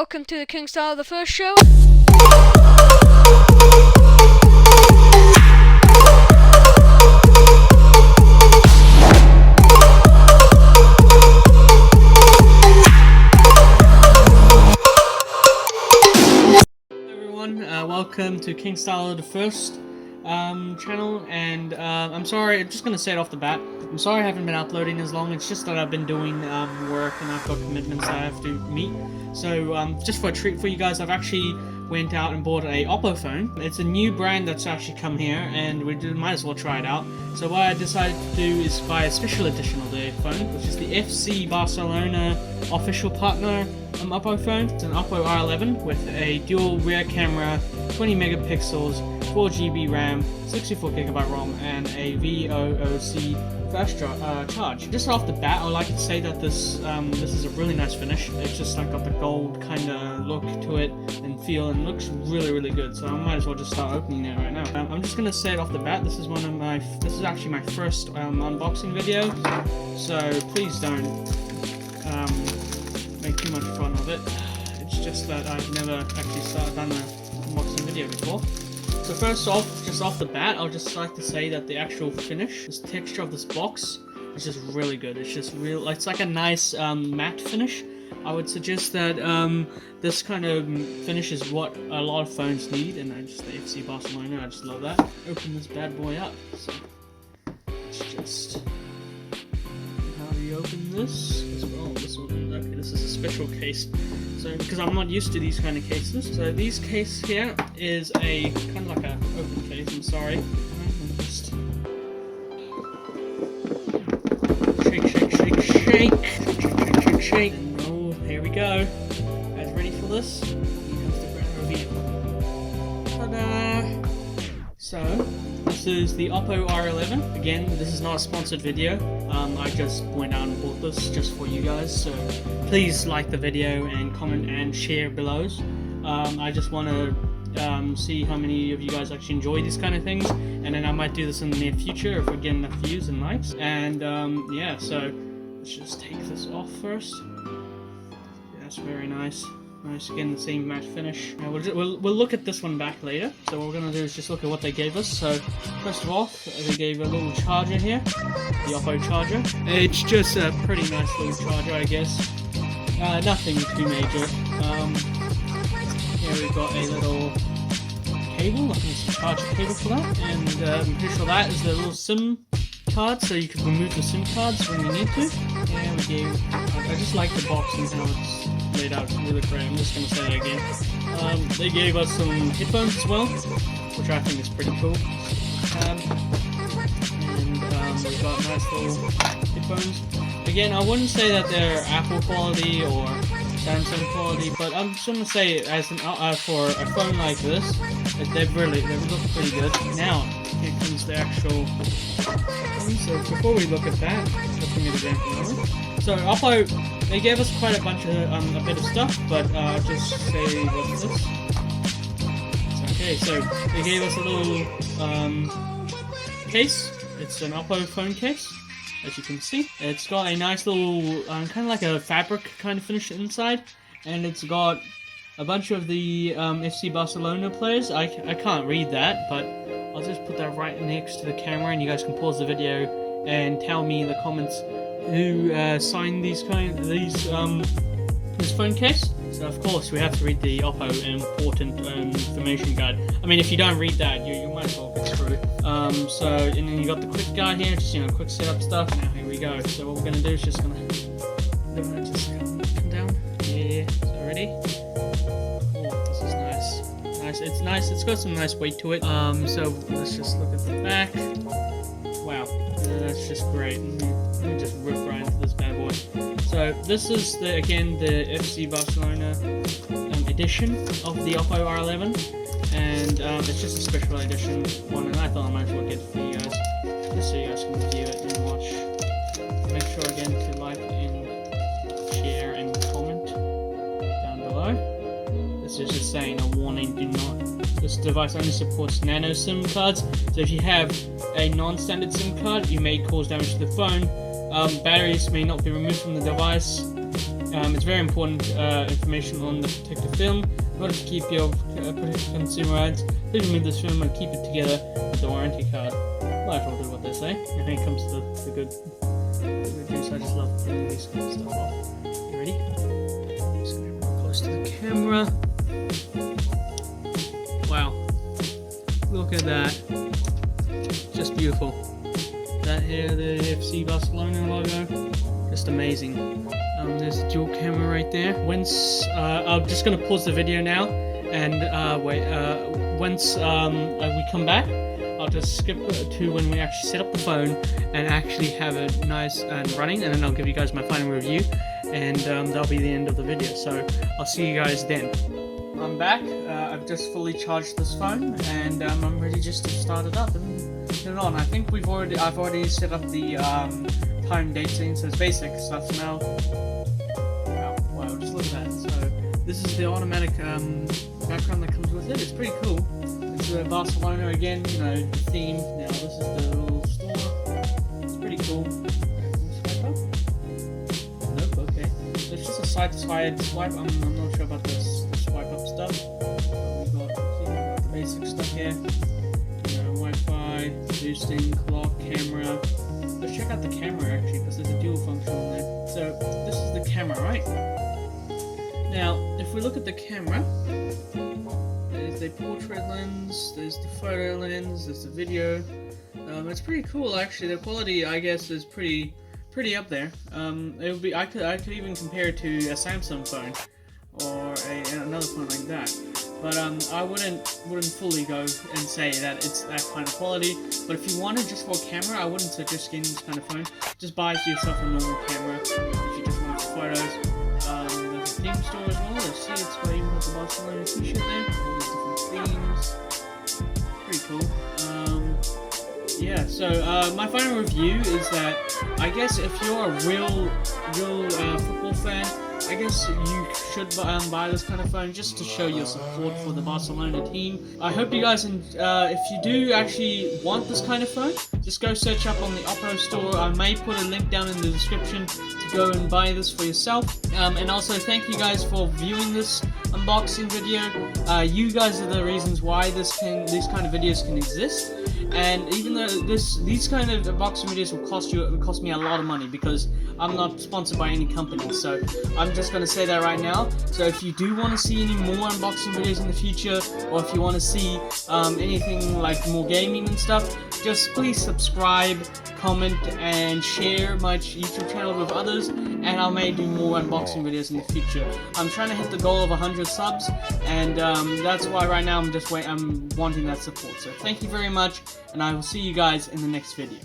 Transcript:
welcome to the King Style the First show. Welcome to King Style the First channel, and I'm sorry, I'm just gonna say it off the bat. I'm sorry I haven't been uploading as long. It's just that I've been doing work and I've got commitments that I have to meet. So just for a treat for you guys, I've actually went out and bought a Oppo phone. It's a new brand that's actually come here, and we might as well try it out. So what I decided to do is buy a special edition of the phone, which is the FC Barcelona official partner Oppo phone. It's an Oppo R11 with a dual rear camera, 20 megapixels, 4GB RAM, 64GB ROM, and a VOOC fast charge. Just off the bat, I would like to say that this is a really nice finish. It's just like got the gold kind of look to it and feel, and looks really good. So I might as well just start opening it right now. I'm just gonna say it off the bat. This is actually my first unboxing video, so please don't make too much fun of it. It's just that I've never actually done an unboxing video before. So first off, just off the bat, I'll just like to say that the actual finish, this texture of this box, is just really good. It's just real. It's like a nice matte finish. I would suggest that this kind of finish is what a lot of phones need, and I just the FC Barcelona, I just love that. Open this bad boy up. So it's just, how do you open this? Okay, this is a special case. So, because I'm not used to these kind of cases. So this case here is a kind of like a open case. I'm sorry. I'm just shake. And oh, here we go. Guys, ready for this? Here comes the grand reveal. Ta-da! So this is the Oppo R11. Again, this is not a sponsored video. I just went out and bought this just for you guys, so please like the video and comment and share below. I just want to see how many of you guys actually enjoy these kind of things, and then I might do this in the near future if we get enough views and likes. And yeah, so let's just take this off first. Yeah, that's very nice. Nice, again, the same matte finish. We'll look at this one back later. So what we're going to do is just look at what they gave us. So first of all, they gave a little charger here, the Oppo charger. It's just a pretty nice little charger, I guess. Nothing too major. Here we've got a little cable, I think it's a charger cable for that. And I'm pretty sure that is the little SIM card, so you can remove the SIM cards when you need to. Yeah, we gave, I just like the box and how it's laid out really great. I'm just going to say that again. They gave us some headphones as well, which I think is pretty cool. And we've got nice little headphones. Again, I wouldn't say that they're Apple quality or Samsung quality, but I'm just going to say, as for a phone like this, that they look pretty good. Now, here comes the actual phone. So before we look at that, looking at the grand finale. So Oppo, they gave us quite a bunch of a bit of stuff, but just say what's this? Okay, so they gave us a little case. It's an Oppo phone case, as you can see. It's got a nice little kind of like a fabric kind of finish inside, and it's got a bunch of the FC Barcelona players. I can't read that, but I'll just put that right next to the camera, and you guys can pause the video and tell me in the comments who signed this phone case. So of course we have to read the Oppo important information guide. I mean, if you don't read that, you might as well get screwed. So, and then you got the quick guide here, just quick setup stuff. Now here we go. So what we're gonna do is just gonna just come down. Yeah. So ready? Oh, this is nice. Nice. It's nice. It's got some nice weight to it. So let's just look at the back. Wow, that's just great. Let me just rip right into this bad boy. So this is again the FC Barcelona edition of the Oppo R11, and it's just a special edition one, and I thought I might as well get it for you guys, just so you guys can review it and watch. Make sure again to like and share and comment down below. This is just saying a warning: do not. This device only supports nano SIM cards, so if you have a non-standard SIM card, you may cause damage to the phone. Batteries may not be removed from the device. It's very important information on the protective film in order to keep your protected consumer ads. Please remove this film and keep it together with the warranty card. Well, I'll do what they say. And then comes the good juice. I just love pulling this kind of stuff off. You ready? Just gonna get real close to the camera. Wow. Look at that. Just beautiful. That here, the FC Barcelona logo. Just amazing. There's the dual camera right there. Once I'm just gonna pause the video now, and once we come back, I'll just skip to when we actually set up the phone and actually have it nice and running, and then I'll give you guys my final review, and that'll be the end of the video. So I'll see you guys then. I'm back. I've just fully charged this phone, and I'm ready just to start it up and turn it on. I think I've already set up the time date setting, so it's basic stuff now. Wow, just look at that. So this is the automatic background that comes with it. It's pretty cool. It's Barcelona again, you know, the theme. Now this is the little store. It's pretty cool. Swipe up? Nope, okay. So it's just a side-to-side swipe. I'm not sure about this swipe up stuff. We've got the basic stuff here. You know, Wi-Fi, boosting, clock, camera. Let's check out the camera actually, because there's a dual function on there. So this is the camera, right? Now, if we look at the camera, there's the portrait lens, there's the photo lens, there's the video. It's pretty cool actually. The quality, I guess, is pretty up there. It would be I could even compare it to a Samsung phone or another phone like that. But I wouldn't fully go and say that it's that kind of quality. But if you wanted just for a camera, I wouldn't suggest getting this kind of phone. Just buy yourself a normal camera if you just want photos. There's a theme store as well. Let's see, it's got even with the Barcelona t-shirt there. All these different themes. Pretty cool. Yeah, so my final review is that I guess if you're a real football fan, I guess you should buy this kind of phone just to show your support for the Barcelona team. I hope you guys, if you do actually want this kind of phone, just go search up on the Oppo store. I may put a link down in the description to go and buy this for yourself. And also thank you guys for viewing this unboxing video. You guys are the reasons why these kind of videos can exist. And even though these kind of unboxing videos will cost me a lot of money, because I'm not sponsored by any company, so I'm just going to say that right now. So if you do want to see any more unboxing videos in the future, or if you want to see anything like more gaming and stuff, just please subscribe, comment, and share my YouTube channel with others, and I may do more unboxing videos in the future. I'm trying to hit the goal of 100 subs, and that's why right now I'm wanting that support. So thank you very much, and I will see you guys in the next video.